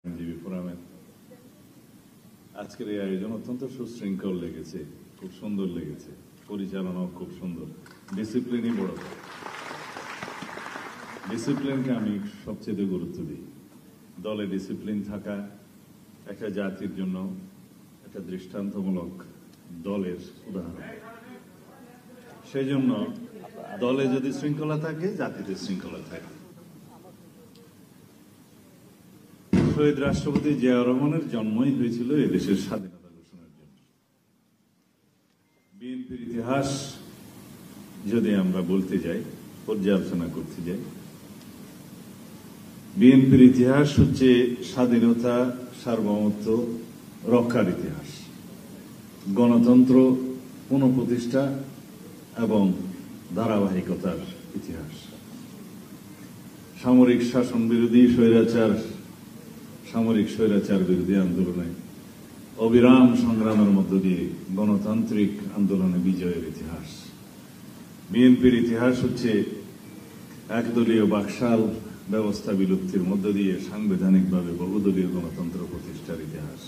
আইনজীবী ফোরামের আজকের এই আয়োজন অত্যন্ত সুশৃঙ্খল লেগেছে, খুব সুন্দর লেগেছে, পরিচালনাও খুব সুন্দর, ডিসিপ্লিনই বড়। ডিসিপ্লিনকে আমি সবচেয়ে গুরুত্ব দিই। দলে ডিসিপ্লিন থাকা একটা জাতির জন্য একটা দৃষ্টান্তমূলক দলের উদাহরণ। সেই জন্য দলে যদি শৃঙ্খলা থাকে, জাতিতে শৃঙ্খলা থাকে। শহীদ রাষ্ট্রপতি জিয়াউর রহমানের জন্মই হয়েছিল এদেশের স্বাধীনতা ঘোষণার জন্য। বিএনপির ইতিহাস যদি আমরা বলতে যাই, পর্যালোচনা করতে যাই, বিএনপির ইতিহাস হচ্ছে স্বাধীনতা, সার্বভৌমত্ব রক্ষার ইতিহাস, গণতন্ত্র পুনঃপ্রতিষ্ঠা এবং ধারাবাহিকতার ইতিহাস। সামরিক শাসন বিরোধী সামরিক স্বৈরাচার বিরোধী আন্দোলনে অবিরাম সংগ্রামের মধ্য দিয়ে গণতান্ত্রিক আন্দোলনে বিজয়ের ইতিহাস। বিএনপির ইতিহাস হচ্ছে একদলীয় বাকশাল ব্যবস্থা বিলুপ্তির মধ্য দিয়ে সাংবিধানিকভাবে বহুদলীয় গণতন্ত্র প্রতিষ্ঠার ইতিহাস।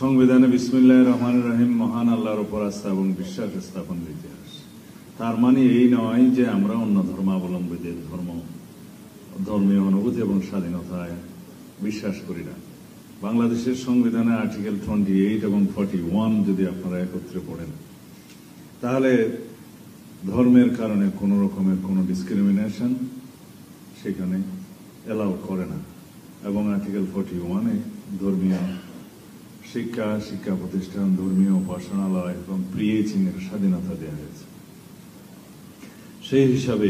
সংবিধানে বিসমিল্লাহির রহমানির রহিম মহান আল্লাহর উপর আস্থা এবং বিশ্বাস স্থাপনের ইতিহাস। তার মানে এই নয় যে আমরা অন্য ধর্মাবলম্বীদের ধর্মীয় অনুভূতি এবং স্বাধীনতায় বিশ্বাস করি না। বাংলাদেশের সংবিধানে আর্টিকেল 28 এবং 41 যদি আপনারা একত্রে পড়েন, তাহলে ধর্মের কারণে কোন রকমের কোন ডিসক্রিমিনেশন সেখানে এলাও করে না। এবং আর্টিকেল 41-এ ধর্মীয় শিক্ষা প্রতিষ্ঠান, ধর্মীয় উপাসনালয় এবং প্রিয়েচিং এর স্বাধীনতা দেওয়া হয়েছে। সেই হিসাবে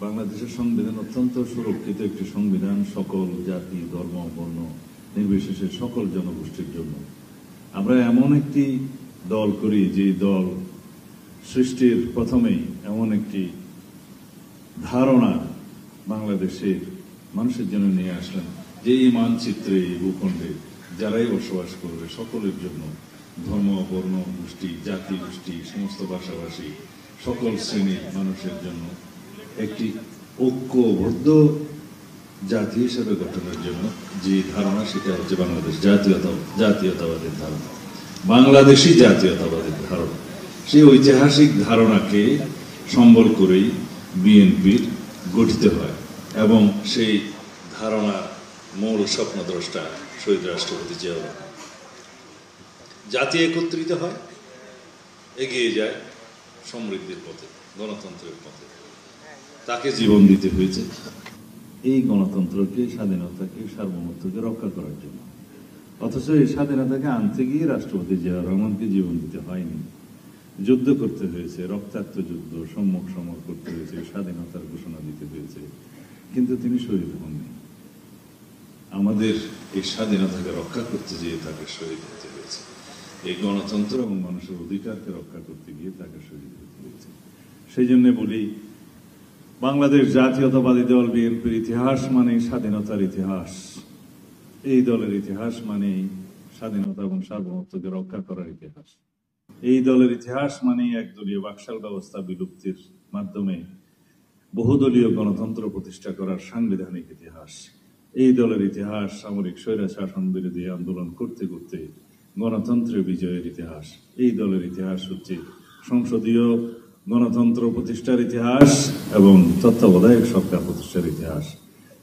বাংলাদেশের সংবিধান অত্যন্ত সুরক্ষিত একটি সংবিধান, সকল জাতি, ধর্ম, বর্ণ নির্বিশেষে সকল জনগোষ্ঠীর জন্য। আমরা এমন একটি দল করি যে দল সৃষ্টির প্রথমেই এমন একটি ধারণা বাংলাদেশের মানুষের জন্য নিয়ে আসলেন যে এই মানচিত্রে, এই ভূখণ্ডে যারাই বসবাস করবে সকলের জন্য, ধর্ম, বর্ণ, গোষ্ঠী, জাতি, গোষ্ঠী, সমস্ত ভাষাভাষী সকল শ্রেণীর মানুষের জন্য একটি ঐক্যবদ্ধ জাতি হিসেবে গঠনের জন্য যে ধারণা, সেটা হচ্ছে বাংলাদেশ জাতীয়তাবাদের ধারণা, বাংলাদেশি জাতীয়তাবাদের ধারণা। সেই ঐতিহাসিক ধারণাকে সম্বল করেই বিএনপির গঠিত হয় এবং সেই ধারণার মূল স্বপ্নদ্রষ্টা শহীদ রাষ্ট্রপতি জিয়াউর রহমান। জাতি একত্রিত হয়, এগিয়ে যায় সমৃদ্ধির পথে, গণতন্ত্রের পথে। তাকে জীবন দিতে হয়েছে এই গণতন্ত্রকে, স্বাধীনতাকে, সার্বভৌমত্বকে রক্ষা করার জন্য। অথচ এই স্বাধীনতাকে আনতে গিয়ে রাষ্ট্রপতি জিয়াউর রহমানকে জীবন দিতে হয়নি, যুদ্ধ করতে হয়েছে, রক্তাক্ত যুদ্ধ, সম্মুখ সমর করতে হয়েছে, স্বাধীনতার ঘোষণা দিতে হয়েছে, কিন্তু তিনি শহীদ হননি। আমাদের এই স্বাধীনতাকে রক্ষা করতে গিয়ে তাকে শহীদ হতে হয়েছে, এই গণতন্ত্র এবং মানুষের অধিকারকে রক্ষা করতে গিয়ে তাকে শহীদ হতে হয়েছে। সেই জন্য বলি, বাংলাদেশ জাতীয়তাবাদী দল বিএনপির ইতিহাস মানে স্বাধীনতার ইতিহাস। এই দলের ইতিহাস মানে স্বাধীনতা এবং সার্বভৌমত্বকে রক্ষা করার ইতিহাস। এই দলের ইতিহাস মানে একদলীয় বাকশাল ব্যবস্থা বিলুপ্তির মাধ্যমে বহুদলীয় গণতন্ত্র প্রতিষ্ঠা করার সাংবিধানিক ইতিহাস। এই দলের ইতিহাস সামরিক স্বৈরা শাসন বিরোধী আন্দোলন করতে করতে গণতন্ত্রের বিজয়ের ইতিহাস। এই দলের ইতিহাস হচ্ছে সংসদীয় গণতন্ত্র প্রতিষ্ঠার ইতিহাস এবং তত্ত্বাবধায়ক সরকার প্রতিষ্ঠার ইতিহাস।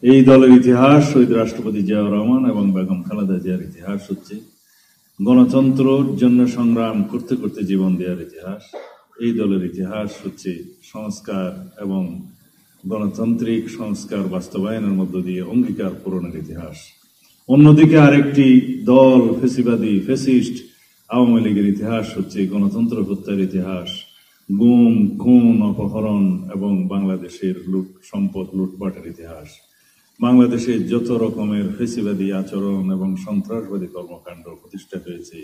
এই দলের ইতিহাস শহীদ রাষ্ট্রপতি জিয়াউর রহমান এবং বেগম খালেদা জিয়ার ইতিহাস হচ্ছে গণতন্ত্রের জন্য সংগ্রাম করতে করতে জীবন দেওয়ার ইতিহাস। এই দলের ইতিহাস হচ্ছে সংস্কার এবং গণতান্ত্রিক সংস্কার বাস্তবায়নের মধ্য দিয়ে অঙ্গীকার পূরণের ইতিহাস। অন্যদিকে আরেকটি দল, ফ্যাসিস্ট আওয়ামী লীগের ইতিহাস হচ্ছে গণতন্ত্র হত্যার ইতিহাস, গুম, খুন, অপহরণ এবং বাংলাদেশের সম্পদ লুটপাটের ইতিহাস। বাংলাদেশে যত রকমের ফ্যাসিবাদী আচরণ এবং সন্ত্রাসবাদী কর্মকাণ্ড প্রতিষ্ঠা হয়েছে,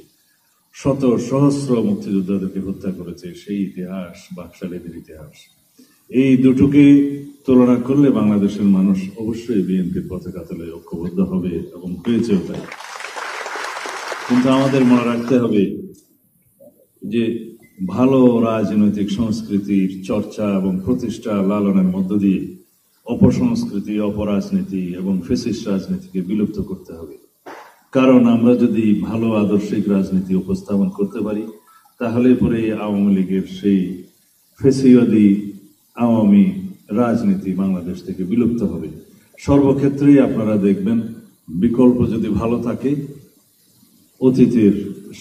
শত সহস্র মুক্তিযোদ্ধাদেরকে হত্যা করেছে, সেই ইতিহাস বাকশালীদের ইতিহাস। এই দুটোকে তুলনা করলে বাংলাদেশের মানুষ অবশ্যই বিএনপির পতাকা তলে ঐক্যবদ্ধ হবে এবং হয়েছেও তাই। কিন্তু আমাদের মনে রাখতে হবে যে ভালো রাজনৈতিক সংস্কৃতির চর্চা এবং প্রতিষ্ঠা লালনের মধ্য দিয়ে অপসংস্কৃতি, অপরাজনীতি এবং ফ্যাসিস্ট রাজনীতিকে বিলুপ্ত করতে হবে। কারণ আমরা যদি ভালো আদর্শিক রাজনীতি উপস্থাপন করতে পারি তাহলে পরে আওয়ামী লীগের সেই ফেসিবাদী আওয়ামী রাজনীতি বাংলাদেশ থেকে বিলুপ্ত হবে। সর্বক্ষেত্রেই আপনারা দেখবেন বিকল্প যদি ভালো থাকে, অতীতের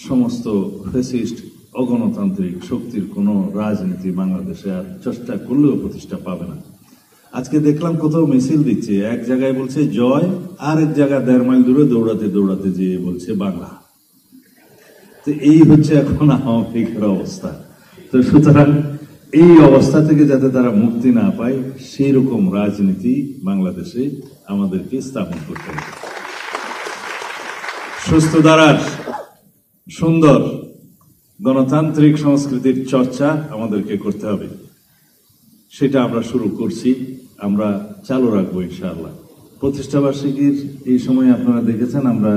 সমস্ত ফ্যাসিস্ট অগণতান্ত্রিক শক্তির কোনো রাজনীতি বাংলাদেশে আর চেষ্টা করলেও প্রতিষ্ঠা পাবে না। আজকে দেখলাম কোথাও মিছিল দিচ্ছে, এক জায়গায় বলছে জয়, আর এক জায়গায় 1.5 মাইল দূরে দৌড়াতে দৌড়াতে যেয়ে বলছে বাংলা। তো এই হচ্ছে এখন আওয়ামী লীগের অবস্থা। তো সুতরাং এই অবস্থা থেকে যাতে তারা মুক্তি না পায় সেই রকম রাজনীতি বাংলাদেশে আমাদেরকে স্থাপন করতে হবে। সুস্থ ধারার সুন্দর গণতান্ত্রিক সংস্কৃতির চর্চা আমাদেরকে করতে হবে। সেটা আমরা শুরু করছি, আমরা চালু রাখবো ইনশাআল্লাহ। প্রতিষ্ঠাবার্ষিকীর এই সময় আপনারা দেখেছেন আমরা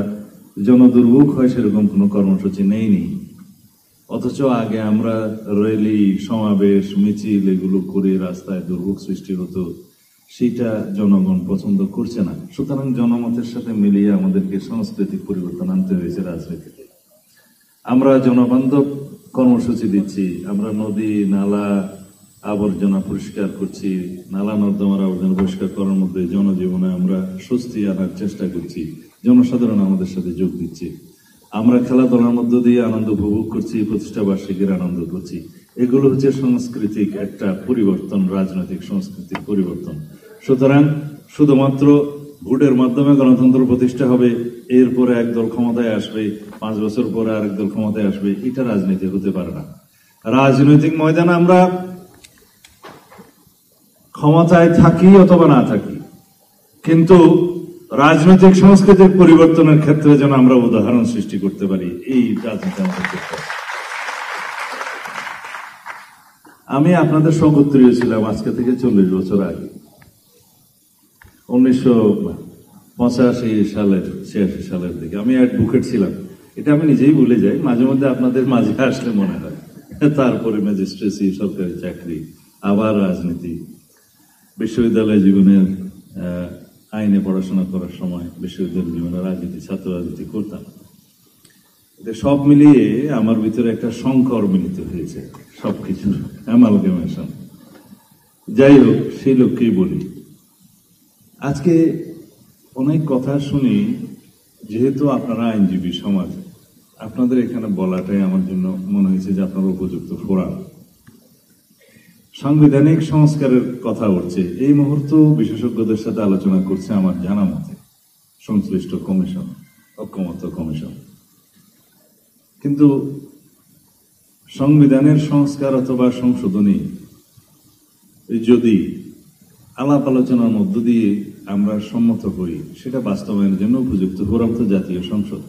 জনদুর্ভোগ হয় সেরকম কোনো কর্মসূচি নেইনি, অথচ আগে আমরা র্যালি সমাবেশ মিছিল এগুলো করে রাস্তায় দুর্ভোগ সৃষ্টি হতো, সেটা জনগণ পছন্দ করছে না। সুতরাং জনমতের সাথে মিলিয়ে আমাদেরকে সাংস্কৃতিক পরিবর্তন আনতে হয়েছে রাজনীতিতে। আমরা জনবান্ধব কর্মসূচি দিচ্ছি, আমরা নদী নালা আবর্জনা পরিষ্কার করছি, নালা নর্দমার আবর্জনা পরিষ্কার করার মধ্যে জনজীবনে আমরা স্বস্তি আনার চেষ্টা করছি, জনসাধারণ আমাদের সাথে যোগ দিচ্ছে। আমরা খেলাধুলার মধ্য দিয়ে আনন্দ উপভোগ করছি, প্রতিষ্ঠা বার্ষিকীর আনন্দ করছি। এগুলো হচ্ছে সাংস্কৃতিক একটা পরিবর্তন, রাজনৈতিক সংস্কৃতির পরিবর্তন। সুতরাং শুধুমাত্র ভোটের মাধ্যমে গণতন্ত্র প্রতিষ্ঠা হবে, এরপরে একদল ক্ষমতায় আসবে, 5 বছর পরে আরেক দল ক্ষমতায় আসবে, এটা রাজনীতি হতে পারে না। রাজনৈতিক ময়দানে আমরা ক্ষমতায় থাকি অথবা না থাকি, কিন্তু রাজনৈতিক সংস্কৃতির পরিবর্তনের ক্ষেত্রে যেন আমরা উদাহরণ সৃষ্টি করতে পারি, এই রাজনীতি আমাদের করতে হবে। আমি আপনাদের সহকর্মী ছিলাম আজকে থেকে 40 বছর আগে, 1985 সালের 86 সালের দিকে। আমি অ্যাডভোকেট ছিলাম, এটা আমি নিজেই ভুলে যাই, মাঝে মধ্যে আপনাদের মাঝে আসলে মনে হয়। তারপরে ম্যাজিস্ট্রেসি, সরকারি চাকরি, আবার রাজনীতি, বিশ্ববিদ্যালয় জীবনের আইনে পড়াশোনা করার সময় বিশ্ববিদ্যালয় জীবনে রাজনীতি, ছাত্র রাজনীতি করতাম। সব মিলিয়ে আমার ভিতরে একটা সংকর মিলিত হয়েছে, সবকিছু অ্যামালগামেশন। যাই হোক, সেই লোককেই বলি। আজকে অনেক কথা শুনি, যেহেতু আপনারা আইনজীবী সমাজ, আপনাদের এখানে বলাটাই আমার জন্য মনে হয়েছে যে আপনারা উপযুক্ত ফোরাম। সাংবিধানিক সংস্কারের কথা উঠছে, এই মুহূর্তে বিশেষজ্ঞদের সাথে আলোচনা করছে আমার জানা মতে সংশ্লিষ্ট কমিশন, ঐকমত্য কমিশন। কিন্তু সংবিধানের সংস্কার অথবা সংশোধনী যদি আলাপ আলোচনার মধ্য দিয়ে আমরা সম্মত হই, সেটা বাস্তবায়নের জন্য উপযুক্ত ফোরাম তো জাতীয় সংসদ।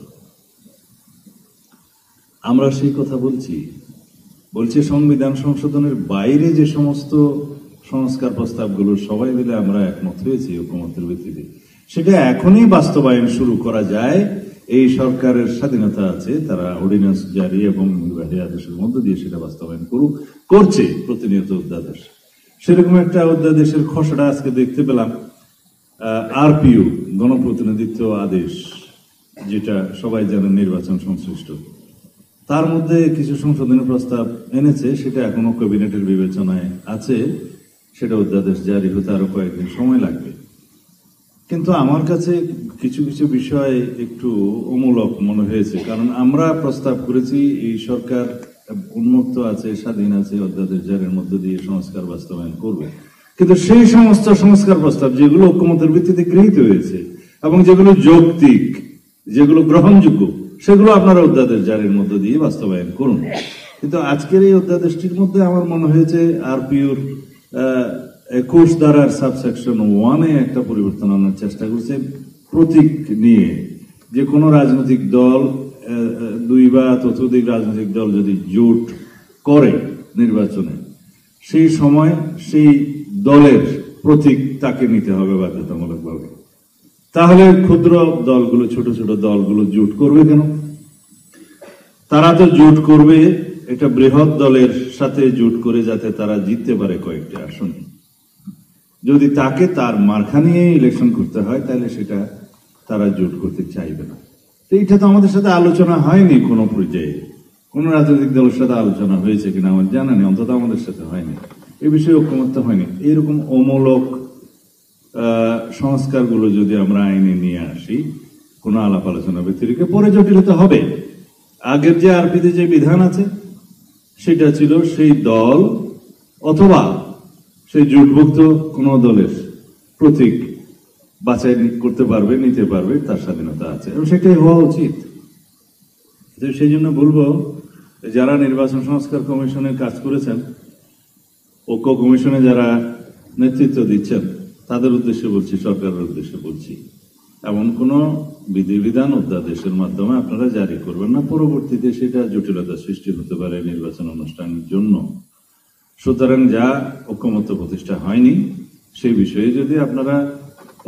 আমরা সেই কথা বলছি সংবিধান সংশোধনের বাইরে যে সমস্ত সংস্কার প্রস্তাবগুলো সবাই মিলে আমরা একমত হয়েছি ঐকমত্যের ভিত্তিতে, সেটা এখনই বাস্তবায়ন শুরু করা যায়। এই সরকারের স্বাধীনতা আছে, তারা অর্ডিন্যান্স জারি এবং নির্বাহী আদেশের মধ্য দিয়ে সেটা বাস্তবায়ন করছে প্রতিনিয়ত অধ্যাদেশ। সেরকম একটা অধ্যাদেশের খসড়া আজকে দেখতে পেলাম, আরপিইউ গণপ্রতিনিধিত্ব আদেশ, যেটা সবাই জানেন নির্বাচন সংশ্লিষ্ট, তার মধ্যে কিছু সংশোধনী প্রস্তাব এনেছে, সেটা এখনো ক্যাবিনেটের বিবেচনায় আছে, সেটা অধ্যাদেশ জারি হতে আরো কয়েকদিন সময় লাগবে। কিন্তু আমার কাছে কিছু কিছু বিষয় একটু অমূলক মনে হয়েছে, কারণ আমরা প্রস্তাব করেছি এই সরকার উন্মুক্ত আছে, স্বাধীন আছে, অধ্যাদেশ জারির মধ্য দিয়ে সংস্কার বাস্তবায়ন করবে। কিন্তু সেই সমস্ত সংস্কার প্রস্তাব যেগুলো ঐকমত্যের ভিত্তিতে গৃহীত হয়েছে এবং যেগুলো যৌক্তিক, যেগুলো গ্রহণযোগ্য, সেগুলো আপনারা অধ্যাদেশ জারির মধ্য দিয়ে বাস্তবায়ন করুন। কিন্তু আজকের এই অধ্যাদেশটির মধ্যে আমার মনে হয়েছে আরপিইউর 21 ধারার সাবসেকশন 1-এ একটা পরিবর্তন আনার চেষ্টা করছে, প্রতীক নিয়ে। যে কোনো রাজনৈতিক দল, 2 বা ততোধিক রাজনৈতিক দল যদি জোট করে নির্বাচনে, সেই সময় সেই দলের প্রতীক তাকে নিতে হবে বাধ্যতামূলকভাবে। তাহলে ক্ষুদ্র দলগুলো, ছোট ছোট দলগুলো জোট করবে কেন? তারা তো জোট করবে একটা বৃহৎ দলের সাথে জোট করে, যাতে তারা জিততে পারে কয়েকটি আসন। যদি তাকে তার মার্কা নিয়ে ইলেকশন করতে হয়, তাহলে সেটা তারা জোট করতে চাইবে না। তো এটা তো আমাদের সাথে আলোচনা হয়নি কোনো পর্যায়ে, কোন রাজনৈতিক দলের সাথে আলোচনা হয়েছে কিনা আমার জানা নেই, অন্তত আমাদের সাথে হয়নি, এ বিষয়ে ঐকমত্য হয়নি। এরকম অমূলক সংস্কারগুলো যদি আমরা আইনে নিয়ে আসি কোনো আলাপ আলোচনা ব্যতিরেকে, পরে জটিলতা হবে। আগের যে আরপিতে যে বিধান আছে সেটা ছিল সেই দল অথবা সেই জোটভুক্ত কোন দলের প্রতীক বাছাই করতে পারবে, নিতে পারবে, তার স্বাধীনতা আছে এবং সেটাই হওয়া উচিত। সেই জন্য বলবো, যারা নির্বাচন সংস্কার কমিশনের কাজ করেছেন, ঐক্য কমিশনে যারা নেতৃত্ব দিচ্ছেন, তাদের উদ্দেশ্যে বলছি, সরকারের উদ্দেশ্যে বলছি, এমন কোন বিধিবিধান অধ্যাদেশের মাধ্যমে আপনারা জারি করবেন না, পরবর্তীতে সেটা জটিলতা সৃষ্টি হতে পারে নির্বাচন অনুষ্ঠানের জন্য। সুতরাং যা ঐকমত্য প্রতিষ্ঠা হয়নি সেই বিষয়ে যদি আপনারা,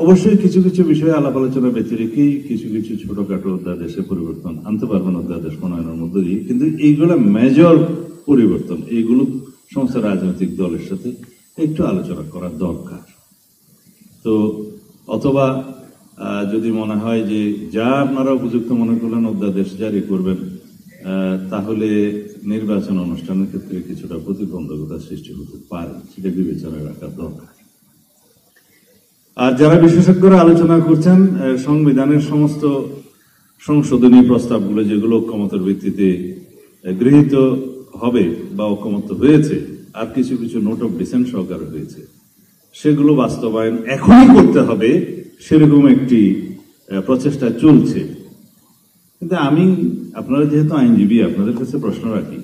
অবশ্যই কিছু কিছু বিষয়ে আলাপ আলোচনা ব্যতিরেকেই কিছু কিছু ছোটখাটো অধ্যাদেশে পরিবর্তন আনতে পারবেন অধ্যাদেশ প্রণয়নের মধ্য দিয়ে, কিন্তু এইগুলো মেজর পরিবর্তন, এইগুলো সমস্ত রাজনৈতিক দলের সাথে একটু আলোচনা করার দরকার। তো অথবা যদি মনে হয় যে যা আপনারা উপযুক্ত মনে করলেন অধ্যাদেশ জারি করবেন, তাহলে নির্বাচন অনুষ্ঠানের ক্ষেত্রে কিছুটা প্রতিবন্ধকতা সৃষ্টি হতে পারে, সেটা বিবেচনায় রাখার দরকার। আর যারা বিশেষজ্ঞরা আলোচনা করছেন সংবিধানের সমস্ত সংশোধনী প্রস্তাবগুলো যেগুলো ঐকমত্যের ভিত্তিতে গৃহীত হবে বা ঐকমত্য হয়েছে, আর কিছু কিছু নোট অফ ডিসেন্ট সহকারে হয়েছে, সেগুলো বাস্তবায়ন এখনই করতে হবে, সেরকম একটি প্রচেষ্টা চলছে। কিন্তু আমি, আপনারা যেহেতু আইনজীবী, আপনাদের কাছে প্রশ্ন রাখি,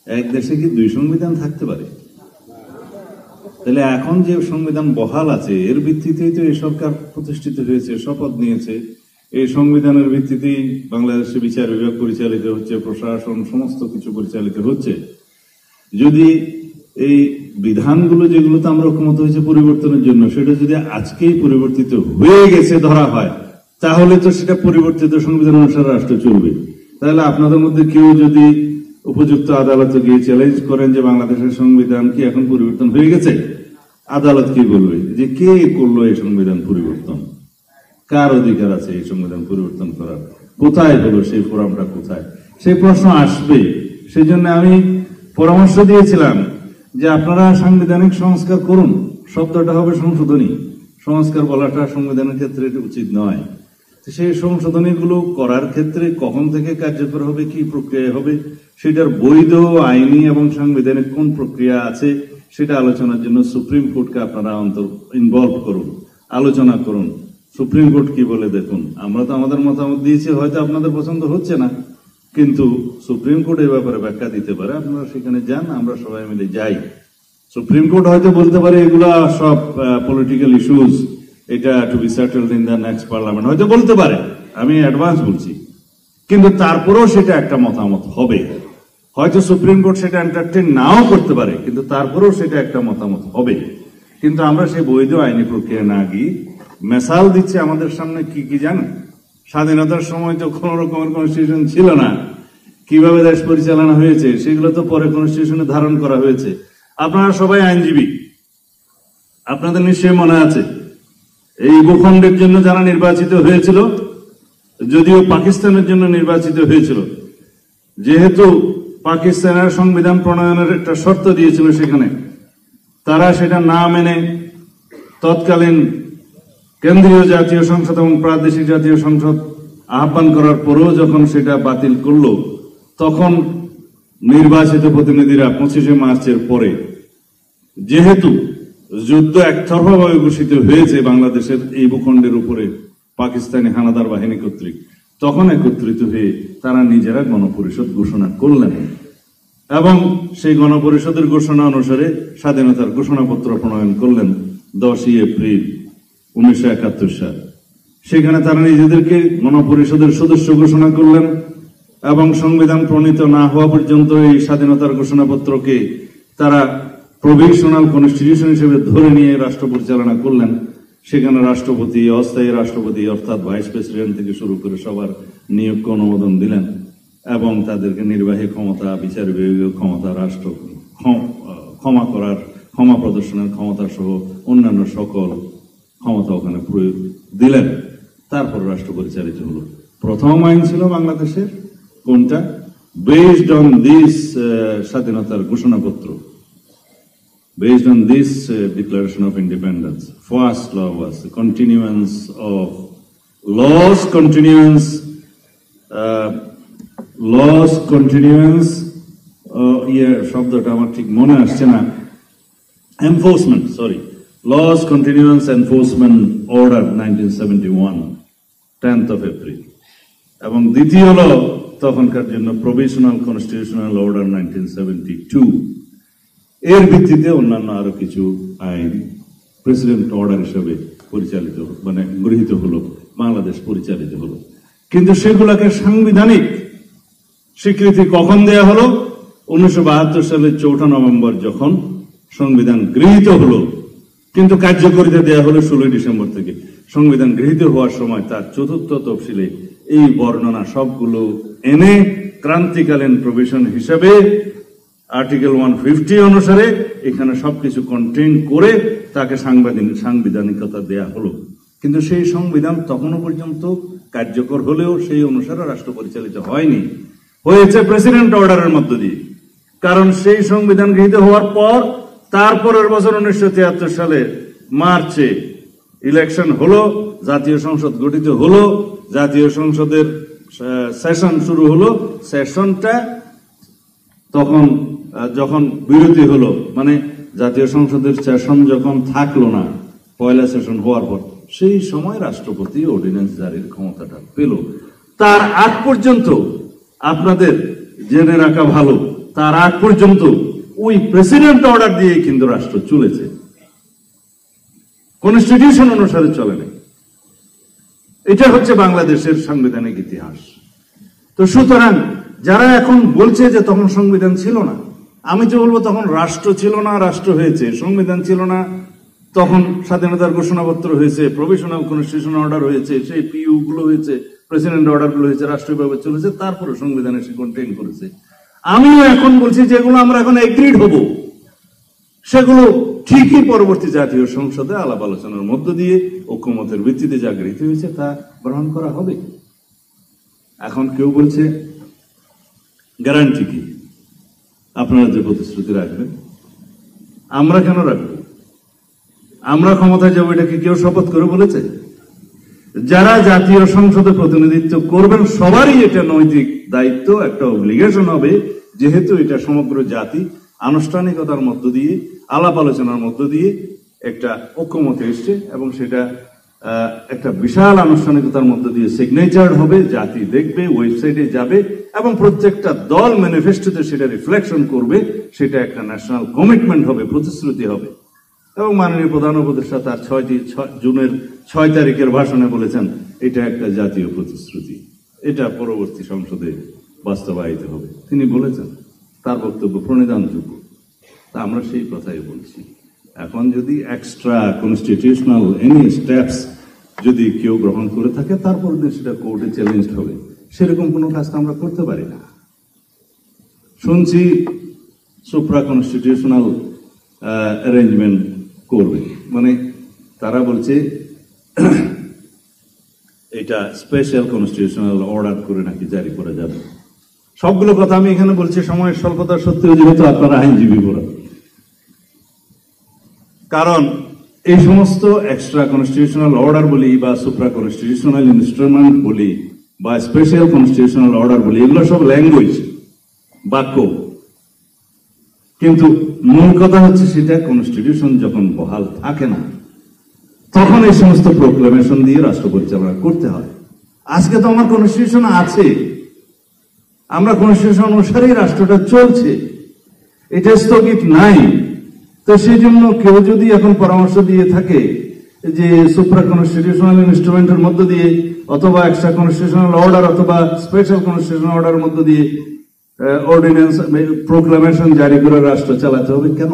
এক দেশে কি দুই সংবিধান থাকতে পারে? তাহলে এখন যে সংবিধান বহাল আছে এর ভিত্তিতেই তো এই সরকার প্রতিষ্ঠিত হয়েছে, শপথ নিয়েছে, এই সংবিধানের ভিত্তিতেই বাংলাদেশে বিচার বিভাগ পরিচালিত হচ্ছে, প্রশাসন সমস্ত কিছু পরিচালিত হচ্ছে। যদি এই বিধানগুলো যেগুলোতে আমরা ঐকমত হয়েছে পরিবর্তনের জন্য, সেটা যদি আজকেই পরিবর্তিত হয়ে গেছে ধরা হয়, তাহলে তো সেটা পরিবর্তিত সংবিধান অনুসারে রাষ্ট্র চলবে। তাহলে আপনাদের মধ্যে কেউ যদি উপযুক্ত আদালতে গিয়ে চ্যালেঞ্জ করেন যে বাংলাদেশের সংবিধান কি এখন পরিবর্তন হয়ে গেছে, আদালত কি বলবে যে কে করলো এই সংবিধান পরিবর্তন, কার অধিকার আছে এই সংবিধান পরিবর্তন করার, কোথায় হলো সেই ফোরামটা, কোথায়, সেই প্রশ্ন আসবে। সেই জন্য আমি পরামর্শ দিয়েছিলাম যে আপনারা সাংবিধানিক সংস্কার করুন, শব্দটা হবে সংশোধনী, সংস্কার বলাটা সংবিধানের ক্ষেত্রে উচিত নয়। সেই সংশোধনীগুলো করার ক্ষেত্রে কখন থেকে কার্যকর হবে, কি প্রক্রিয়া হবে, সেটার বৈধ আইনি এবং সাংবিধানিক কোন প্রক্রিয়া আছে সেটা আলোচনার জন্য সুপ্রিম কোর্টকে আপনারা ইনভলভ করুন, আলোচনা করুন। সুপ্রিম কোর্ট কি বলে দেখুন। আমরা তো আমাদের মতামত দিয়েছি, হয়তো আপনাদের পছন্দ হচ্ছে না, কিন্তু সুপ্রিম কোর্ট এই ব্যাপারে ব্যাখ্যা দিতে পারে, আপনারা সেখানে যান, আমরা সবাই মিলে যাই। সুপ্রিম কোর্ট হয়তো বলতে পারে এগুলা সব পলিটিক্যাল ইস্যুজ, এটা to be settled in the next parliament, হয়তো বলতে পারে, আমি অ্যাডভান্স বলছি, কিন্তু তারপরেও সেটা একটা মতামত হবে। হয়তো সুপ্রিম কোর্ট সেটা এন্টারটেইন নাও করতে পারে, কিন্তু তারপরেও সেটা একটা মতামত হবে। কিন্তু আমরা সেই বৈধ আইনি প্রক্রিয়া না গিয়ে মেসাল দিচ্ছে আমাদের সামনে কি কি জানেন, স্বাধীনতার সময় তো কোন রকমের কনস্টিটিউশন ছিল না, কিভাবে দেশ পরিচালনা হয়েছে সেগুলো তো পরে কনস্টিটিউশনে ধারণ করা হয়েছে। আপনারা সবাই আইনজীবী, আপনাদের নিশ্চয়ই মনে আছে এই ভূখণ্ডের জন্য যারা নির্বাচিত হয়েছিল, যদিও পাকিস্তানের জন্য নির্বাচিত হয়েছিল, যেহেতু পাকিস্তানের সংবিধান প্রণয়নের একটা শর্ত দিয়েছিল, সেখানে তারা সেটা না মেনে তৎকালীন কেন্দ্রীয় জাতীয় সংসদ এবং প্রাদেশিক জাতীয় সংসদ আহ্বান করার পরেও যখন সেটা বাতিল করলো, তখন নির্বাচিত প্রতিনিধিরা 25শে মার্চের পরে, যেহেতু যুদ্ধ একতরফাভাবে ঘোষিত হয়েছে বাংলাদেশের এই ভূখণ্ডের উপরে পাকিস্তানি হানাদার বাহিনী কর্তৃক, তখন একত্রিত হয়ে তারা নিজেরা গণপরিষদ ঘোষণা করলেন এবং সেই গণপরিষদের ঘোষণা অনুসারে স্বাধীনতার ঘোষণাপত্র প্রণয়ন করলেন 10ই এপ্রিল 1971 সাল। সেখানে তারা নিজেদেরকে গণপরিষদের সদস্য ঘোষণা করলেন এবং সংবিধান প্রণীত না হওয়া পর্যন্ত এই স্বাধীনতার ঘোষণাপত্রকে তারা প্রভিশনাল কনস্টিটিউশন হিসেবে ধরে নিয়ে রাষ্ট্র পরিচালনা করলেন। সেখানে রাষ্ট্রপতি, অস্থায়ী রাষ্ট্রপতি অর্থাৎ ভাইস প্রেসিডেন্ট থেকে শুরু করে সবার নিয়োগকে অনুমোদন দিলেন এবং তাদেরকে নির্বাহী ক্ষমতা, বিচার বিভাগীয় ক্ষমতা, রাষ্ট্র ক্ষমা করার, ক্ষমা প্রদর্শনের ক্ষমতা সহ অন্যান্য সকল ক্ষমতা ওখানে প্রয়োগ দিলেন। তারপর রাষ্ট্র পরিচালিত হলো। প্রথম আইন ছিল বাংলাদেশের কোনটা? বেসড অন দিস স্বাধীনতার ঘোষণাপত্র, based on this Declaration of Independence. First law was the continuance of laws continuance শব্দটা আমার ঠিক মনে আসছে না, enforcement, sorry, laws continuance enforcement order 1971, 10th of April, এবং দ্বিতীয় ল তখনকার জন্য provisional constitutional order 1972। এর ভিত্তিতে অন্যান্য আরো কিছু আইন প্রেসিডেন্ট অর্ডার হিসেবে পরিচালিত মানে গৃহীত হলো, বাংলাদেশ পরিচালিত হলো। কিন্তু সেগুলোকে সাংবিধানিক স্বীকৃতি কখন দেয়া হলো? 1972 সালের 4 নভেম্বর যখন সংবিধান গৃহীত হলো, কিন্তু কার্যকরিতা দেয়া হলো 16 ডিসেম্বর থেকে। সংবিধান গৃহীত হওয়ার সময় তার 4th তফসিলে এই বর্ণনা সবগুলো এনে ক্রান্তিকালীন প্রভিশন হিসেবে আর্টিকেল 150 অনুসারে এখানে সবকিছু কন্টেইন করে তাকে সাংবিধানিকতা দেয়া হলো। কিন্তু সেই সংবিধান তখনও পর্যন্ত কার্যকর হলেও সেই অনুসারে রাষ্ট্র পরিচালিত হয়নি, হয়েছে প্রেসিডেন্ট অর্ডারের মধ্য দিয়ে। কারণ সেই সংবিধান গৃহীত হওয়ার পর তারপরের বছর 1973 সালে মার্চে ইলেকশন হলো, জাতীয় সংসদ গঠিত হলো, জাতীয় সংসদের সেশন শুরু হলো। সেশনটা তখন যখন বিরতি হলো, মানে জাতীয় সংসদের সেশন যখন থাকলো না পয়লা সেশন হওয়ার পর, সেই সময় রাষ্ট্রপতি অর্ডিন্যান্স জারির ক্ষমতাটা পেল। তার আগ পর্যন্ত আপনাদের জেনে রাখা ভালো, তার আগ পর্যন্ত ওই প্রেসিডেন্ট অর্ডার দিয়ে কিন্তু রাষ্ট্র চলেছে, কনস্টিটিউশন অনুসারে চলে নাই। এটা হচ্ছে বাংলাদেশের সাংবিধানিক ইতিহাস। তো সুতরাং যারা এখন বলছে যে তখন সংবিধান ছিল না, আমি যে বলবো তখন রাষ্ট্র ছিল না, রাষ্ট্র হয়েছে, সংবিধান ছিল না, তখন স্বাধীনতার ঘোষণাপত্র হয়েছে, প্রভিশনাল কনস্টিটিউশন অর্ডার হয়েছে, সেই পিইউ গুলো হয়েছে, প্রেসিডেন্ট অর্ডার গুলো হয়েছে, রাষ্ট্রীয়ভাবে চলেছে, তারপরে সংবিধানে সে কন্টেইন করেছে। আমিও এখন বলছি যেগুলো আমরা এখন এগ্রিড হব সেগুলো ঠিকই পরবর্তী জাতীয় সংসদে আলাপ আলোচনার মধ্য দিয়ে ঐক্যমতের ভিত্তিতে যা গৃহীত হয়েছে তা গ্রহণ করা হবে। এখন কেউ বলছে গ্যারান্টি কি, আপনারা যে প্রতিশ্রুতি রাখবেন আমরা কেন রাখবো? আমরা ক্ষমতায় যাবো এটা কি কেউ শপথ করে বলেছে? যারা জাতীয় সংসদে প্রতিনিধিত্ব করবেন সবারই এটা নৈতিক দায়িত্ব, একটা অব্লিগেশন হবে, যেহেতু এটা সমগ্র জাতি আনুষ্ঠানিকতার মধ্য দিয়ে আলাপ আলোচনার মধ্য দিয়ে একটা ঐক্যমতে এসছে, এবং সেটা একটা বিশাল আনুষ্ঠানিকতার মধ্য দিয়ে সিগনেচার হবে, জাতি দেখবে, ওয়েবসাইটে যাবে, এবং প্রত্যেকটা দল ম্যানিফেস্টোতে সেটা রিফ্লেকশন করবে, সেটা একটা ন্যাশনাল কমিটমেন্ট হবে, প্রতিশ্রুতি হবে। এবং মাননীয় প্রধান উপদেষ্টা তার জুনের 6 তারিখের ভাষণে বলেছেন এটা একটা জাতীয় প্রতিশ্রুতি, এটা পরবর্তী সংসদে বাস্তবায়িত হবে। তিনি বলেছেন, তার বক্তব্য প্রণিধানযোগ্য, তা আমরা সেই কথাই বলছি। এখন যদি এক্সট্রা কনস্টিটিউশনাল এনি স্টেপস যদি কেউ গ্রহণ করে থাকে, তারপর সেটা কোর্টে চ্যালেঞ্জ হবে, সেরকম কোনো কাজ আমরা করতে পারি না। শুনছি সুপ্রা কনস্টিটিউশনাল অ্যারেঞ্জমেন্ট করবে, মানে তারা বলছে এটা স্পেশাল কনস্টিটিউশনাল অর্ডার করে নাকি জারি করা যাবে। সবগুলো কথা আমি এখানে বলছি সময়ের স্বল্পতা সত্ত্বেও, যেহেতু আপনারা আইনজীবী বলা, কারণ এই সমস্ত এক্সট্রা কনস্টিটিউশনাল অর্ডার বলি বা সুপ্রা কনস্টিটিউশনাল ইনস্ট্রুমেন্ট বলি বা স্পেশাল কনস্টিটিউশনাল অর্ডার বলি, এগুলো সব ল্যাঙ্গুয়েজ, বাক্য, কিন্তু মূল কথা হচ্ছে সেটা কনস্টিটিউশন যখন বহাল থাকে না তখন এই সমস্ত প্রোক্লেমেশন দিয়ে রাষ্ট্র পরিচালনা করতে হয়। আজকে তো আমার কনস্টিটিউশন আছে, আমরা কনস্টিটিউশন অনুসারেই রাষ্ট্রটা চলছে, এটা স্থগিত নাই। তো সেই জন্য কেউ যদি এখন পরামর্শ দিয়ে থাকে যে সুপ্রা কনস্টিটিউশনাল ইনস্ট্রুমেন্টের মধ্য দিয়ে অথবা এক্সট্রা কনস্টিটিউশনাল অর্ডার অথবা স্পেশাল কনস্টিটিউশনাল অর্ডারের মধ্য দিয়ে অর্ডিন্যান্স প্রোক্লামেশন জারি করে রাষ্ট্র চালাতে হবে, কেন?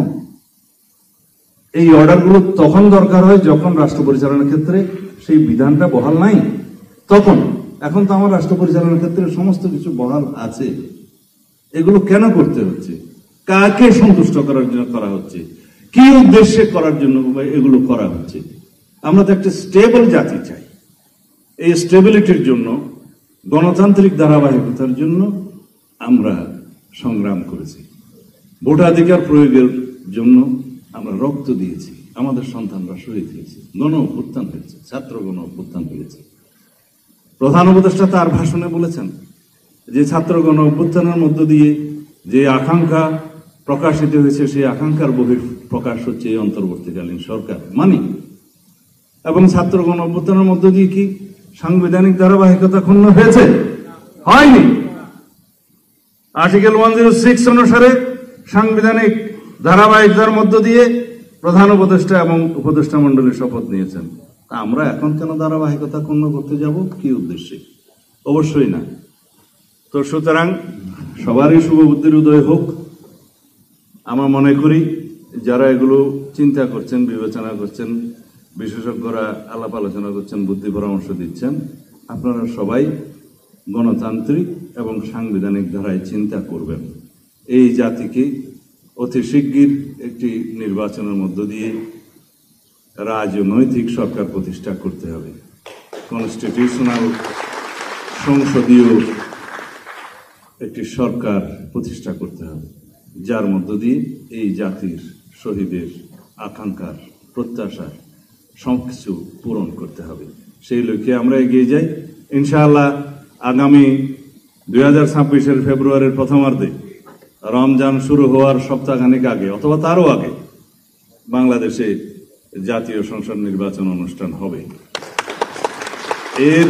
এই অর্ডারগুলো তখন দরকার হয় যখন রাষ্ট্র পরিচালনার ক্ষেত্রে সেই বিধানটা বহাল নাই, তখন। এখন তো আমার রাষ্ট্র পরিচালনার ক্ষেত্রে সমস্ত কিছু বহাল আছে। এগুলো কেন করতে হচ্ছে? কাকে সন্তুষ্ট করার জন্য করা হচ্ছে? কি উদ্দেশ্যে করার জন্য এগুলো করা হচ্ছে? আমরা তো একটা স্টেবল জাতি চাই। এই স্টেবিলিটির জন্য গণতান্ত্রিক ধারাবাহিকতার জন্য আমরা সংগ্রাম করেছি, ভোটাধিকার প্রয়োগের জন্য আমরা রক্ত দিয়েছি, আমাদের সন্তানরা শহীদ হয়েছে, গণ অভ্যুত্থান হয়েছে, ছাত্র গণ অভ্যুত্থান হয়েছে। প্রধান উপদেষ্টা তার ভাষণে বলেছেন যে ছাত্র গণ অভ্যুত্থানের মধ্য দিয়ে যে আকাঙ্ক্ষা প্রকাশিত হয়েছে সেই আকাঙ্ক্ষার বহির প্রকাশ হচ্ছে এই অন্তর্বর্তীকালীন সরকার মানি। এবং ছাত্র গণ অভ্যুত্থানের মধ্য দিয়ে কি সাংবিধানিক ধারাবাহিকতা ক্ষুণ্ণ হয়েছে? হয়নি। আর্টিকেল 106 অনুসারে সাংবিধানিক ধারাবাহিকতার মধ্য দিয়ে প্রধান উপদেষ্টা এবং উপদেষ্টা মন্ডলী শপথ নিয়েছেন। আমরা এখন কেন ধারাবাহিকতা ক্ষুণ্ণ করতে যাব? কি উদ্দেশ্যে? অবশ্যই না। তো সুতরাং সবারই শুভবুদ্ধির উদয় হোক। আমরা মনে করি যারা এগুলো চিন্তা করছেন, বিবেচনা করছেন, বিশেষজ্ঞরা আলাপ আলোচনা করছেন, বুদ্ধি পরামর্শ দিচ্ছেন, আপনারা সবাই গণতান্ত্রিক এবং সাংবিধানিক ধারায় চিন্তা করবেন। এই জাতিকে অতি শিগগির একটি নির্বাচনের মধ্য দিয়ে রাজনৈতিক সরকার প্রতিষ্ঠা করতে হবে। কনস্টিটিউশনাল সংসদীয় একটি সরকার প্রতিষ্ঠা করতে হবে, যার মধ্য দিয়ে এই জাতির শহীদের আকাঙ্ক্ষার প্রত্যাশা সবকিছু পূরণ করতে হবে। সেই লক্ষ্যে আমরা এগিয়ে যাই। ইনশাআল্লাহ আগামী 2026-এর ফেব্রুয়ারির প্রথমার্ধে রমজান শুরু হওয়ার সপ্তাহখানেক আগে অথবা তারও আগে বাংলাদেশে জাতীয় সংসদ নির্বাচন অনুষ্ঠান হবে। এর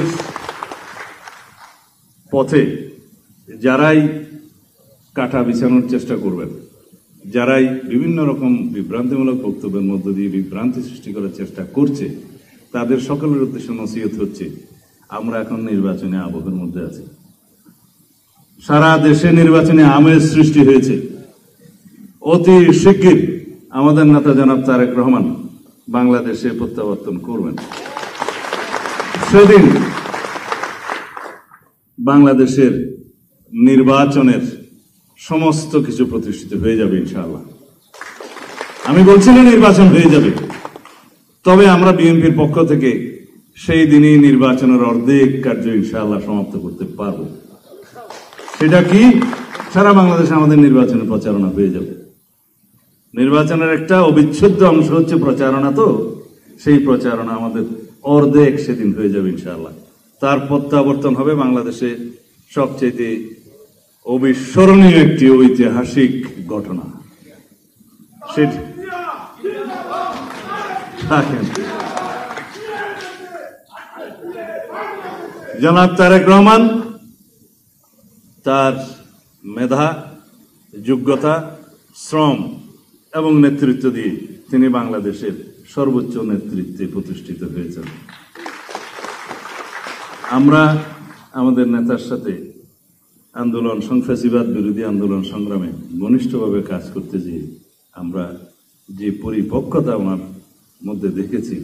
পথে যারাই কাঁটা বিছানোর চেষ্টা করবেন, যারাই বিভিন্ন রকম বিভ্রান্তিমূলক বক্তব্যের মধ্য দিয়ে বিভ্রান্তি সৃষ্টি করার চেষ্টা করছে, তাদের সকলের উদ্দেশ্যে নসিহত হচ্ছে আমরা এখন নির্বাচনী আবহের মধ্যে আছি। সারা দেশে নির্বাচনী আমেজ সৃষ্টি হয়েছে। অতি শিগগির আমাদের নেতা জনাব তারেক রহমান বাংলাদেশে প্রত্যাবর্তন করবেন। সেদিন বাংলাদেশের নির্বাচনের সমস্ত কিছু প্রতিষ্ঠিত হয়ে যাবে ইনশাআল্লাহ। আমি বলছি না নির্বাচন হয়ে যাবে, তবে আমরা বিএনপির পক্ষ থেকে সেই দিনই নির্বাচনের অর্ধেক কার্য ইনশাআল্লাহ সমাপ্ত করতে পারব। সেটা কি? সারা বাংলাদেশে আমাদের নির্বাচনের প্রচারণা হয়ে যাবে। নির্বাচনের একটা অবিচ্ছেদ্য অংশ হচ্ছে প্রচারণা, তো সেই প্রচারণা আমাদের অর্ধেক সেদিন হয়ে যাবে ইনশাআল্লাহ। তার প্রত্যাবর্তন হবে বাংলাদেশে সবচেয়ে অবিস্মরণীয় একটি ঐতিহাসিক ঘটনা। সেটি জনাব তারেক রহমান তার মেধা, যোগ্যতা, শ্রম এবং নেতৃত্ব দিয়ে তিনি বাংলাদেশের সর্বোচ্চ নেতৃত্বে প্রতিষ্ঠিত হয়েছেন। আমরা আমাদের নেতার সাথে আন্দোলন, সন্ত্রাসীবাদ বিরোধী আন্দোলন সংগ্রামে ঘনিষ্ঠভাবে কাজ করতে যেয়ে আমরা যে পরিপক্কতা আমার মধ্যে দেখেছি,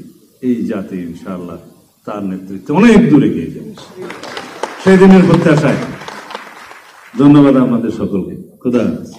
এই জাতি ইনশাআল্লাহ তার নেতৃত্বে অনেক দূরে এগিয়ে যাবে সেই দিনের প্রত্যাশায়। ধন্যবাদ আমাদের সকলকে। খোদা হাফেজ।